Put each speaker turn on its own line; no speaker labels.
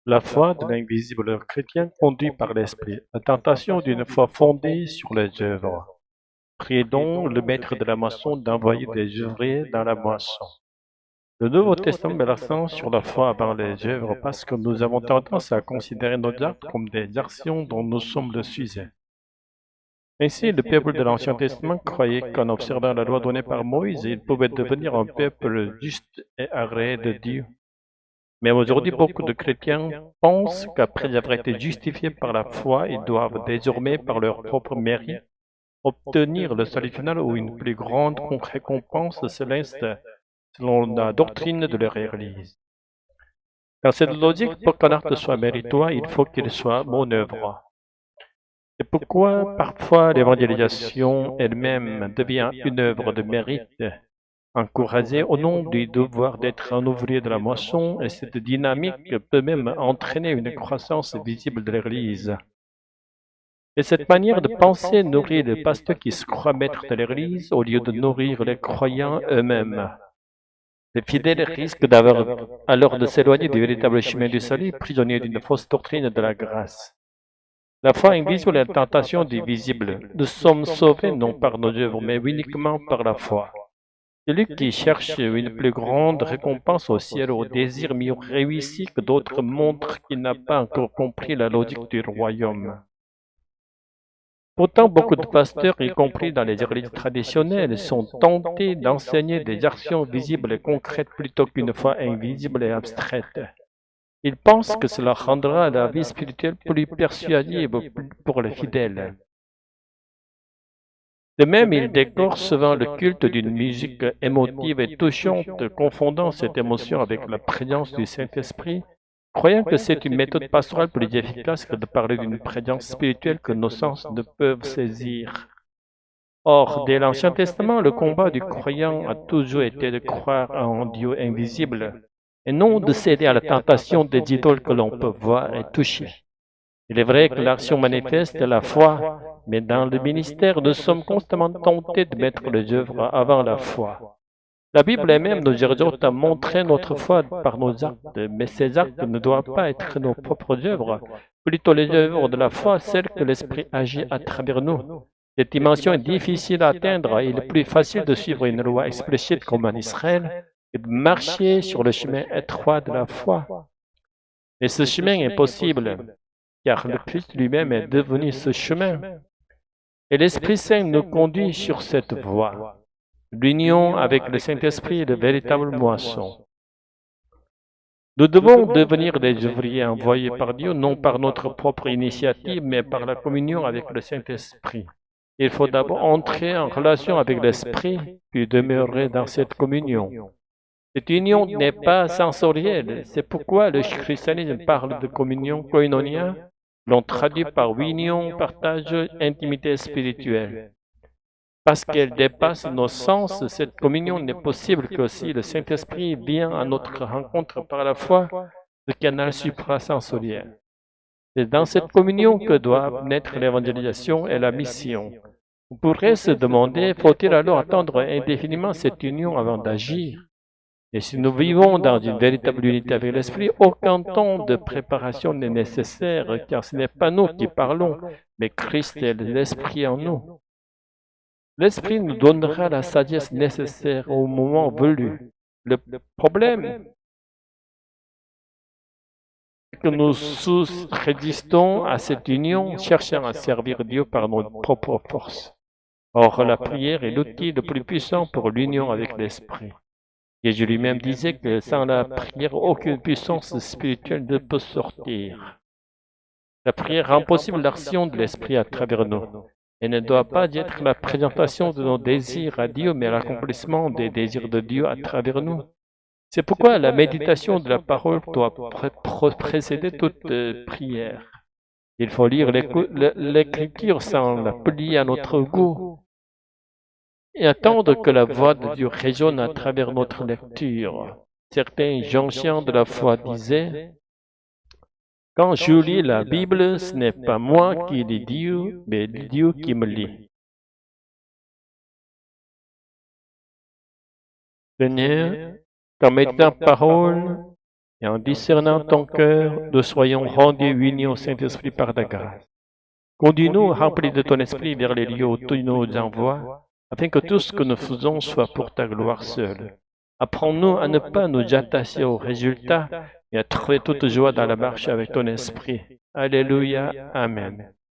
La foi de l'invisible chrétien conduit par l'Esprit. La tentation d'une foi fondée sur les œuvres. Priez donc le maître de la moisson d'envoyer des ouvriers dans la moisson. Le Nouveau Testament met l'accent sur la foi avant les œuvres parce que nous avons tendance à considérer nos actes comme des actions dont nous sommes le sujet. Ainsi, le peuple de l'Ancien Testament croyait qu'en observant la loi donnée par Moïse, il pouvait devenir un peuple juste et agréé de Dieu. Mais aujourd'hui, beaucoup de chrétiens pensent qu'après avoir été justifiés par la foi, ils doivent désormais, par leur propre mérite, obtenir le salut final ou une plus grande récompense céleste selon la doctrine de leur Église. Dans cette logique, pour qu'un acte soit méritoire, il faut qu'il soit mon œuvre. C'est pourquoi parfois l'évangélisation elle-même devient une œuvre de mérite, encouragée au nom du devoir d'être un ouvrier de la moisson, et cette dynamique peut même entraîner une croissance visible de l'Église. Et cette manière de penser nourrit les pasteurs qui se croient maîtres de l'Église au lieu de nourrir les croyants eux-mêmes. Les fidèles risquent alors de s'éloigner du véritable chemin du salut, prisonniers d'une fausse doctrine de la grâce. La foi invisible et la tentation du visible. Nous sommes sauvés non par nos œuvres, mais uniquement par la foi. Celui qui cherche une plus grande récompense au ciel ou au désir mieux réussi que d'autres montre qu'il n'a pas encore compris la logique du royaume. Pourtant, beaucoup de pasteurs, y compris dans les églises traditionnelles, sont tentés d'enseigner des actions visibles et concrètes plutôt qu'une foi invisible et abstraite. Ils pensent que cela rendra la vie spirituelle plus persuasive pour les fidèles. De même, ils décorent souvent le culte d'une musique émotive et touchante, confondant cette émotion avec la présence du Saint-Esprit, croyant que c'est une méthode pastorale plus efficace que de parler d'une présence spirituelle que nos sens ne peuvent saisir. Or, dès l'Ancien Testament, le combat du croyant a toujours été de croire en Dieu invisible, et non de céder à la tentation des idoles que l'on peut voir et toucher. Il est vrai que l'action manifeste la foi, mais dans le ministère, nous sommes constamment tentés de mettre les œuvres avant la foi. La Bible elle-même nous exhorte à montrer notre foi par nos actes, mais ces actes ne doivent pas être nos propres œuvres, plutôt les œuvres de la foi, celles que l'Esprit agit à travers nous. Cette dimension est difficile à atteindre et il est plus facile de suivre une loi explicite comme en Israël que de marcher sur le chemin étroit de la foi. Et ce chemin est possible, car le Christ lui-même est devenu ce chemin. Et l'Esprit Saint nous conduit sur cette voie. L'union avec le Saint-Esprit est de véritable moisson. Nous devons devenir des ouvriers envoyés par Dieu, non par notre propre initiative, mais par la communion avec le Saint-Esprit. Il faut d'abord entrer en relation avec l'Esprit, puis demeurer dans cette communion. Cette union n'est pas sensorielle, c'est pourquoi le christianisme parle de communion koinonia, l'on traduit par union, partage, intimité spirituelle. Parce qu'elle dépasse nos sens, cette communion n'est possible que si le Saint-Esprit vient à notre rencontre par la foi, le canal suprasensoriel. C'est dans cette communion que doivent naître l'évangélisation et la mission. On pourrait se demander, faut-il alors attendre indéfiniment cette union avant d'agir? Et si nous vivons dans une véritable unité avec l'Esprit, aucun temps de préparation n'est nécessaire, car ce n'est pas nous qui parlons, mais Christ et l'Esprit en nous. L'Esprit nous donnera la sagesse nécessaire au moment voulu. Le problème, c'est que nous résistons à cette union, cherchant à servir Dieu par nos propres forces. Or, la prière est l'outil le plus puissant pour l'union avec l'Esprit. Jésus lui-même disait que sans la prière, aucune puissance spirituelle ne peut sortir. La prière rend possible l'action de l'Esprit à travers nous. Elle ne doit pas être la présentation de nos désirs à Dieu, mais l'accomplissement des désirs de Dieu à travers nous. C'est pourquoi la méditation de la parole doit précéder toute prière. Il faut lire l'Écriture sans la plier à notre goût et attendre que la voix de Dieu résonne à travers notre lecture. Certains anciens de la foi disaient, quand je lis la Bible, ce n'est pas moi qui lis Dieu, mais Dieu qui me lit. Seigneur, qu'en mettant parole et en discernant ton cœur, nous soyons rendus unis au Saint-Esprit par ta grâce. Conduis-nous, remplis de ton esprit, vers les lieux où tu nous envoies, afin que tout ce que nous faisons soit pour ta gloire seule. Apprends-nous à ne pas nous attacher aux résultats, et à trouver toute joie dans la marche avec ton esprit. Alléluia. Amen.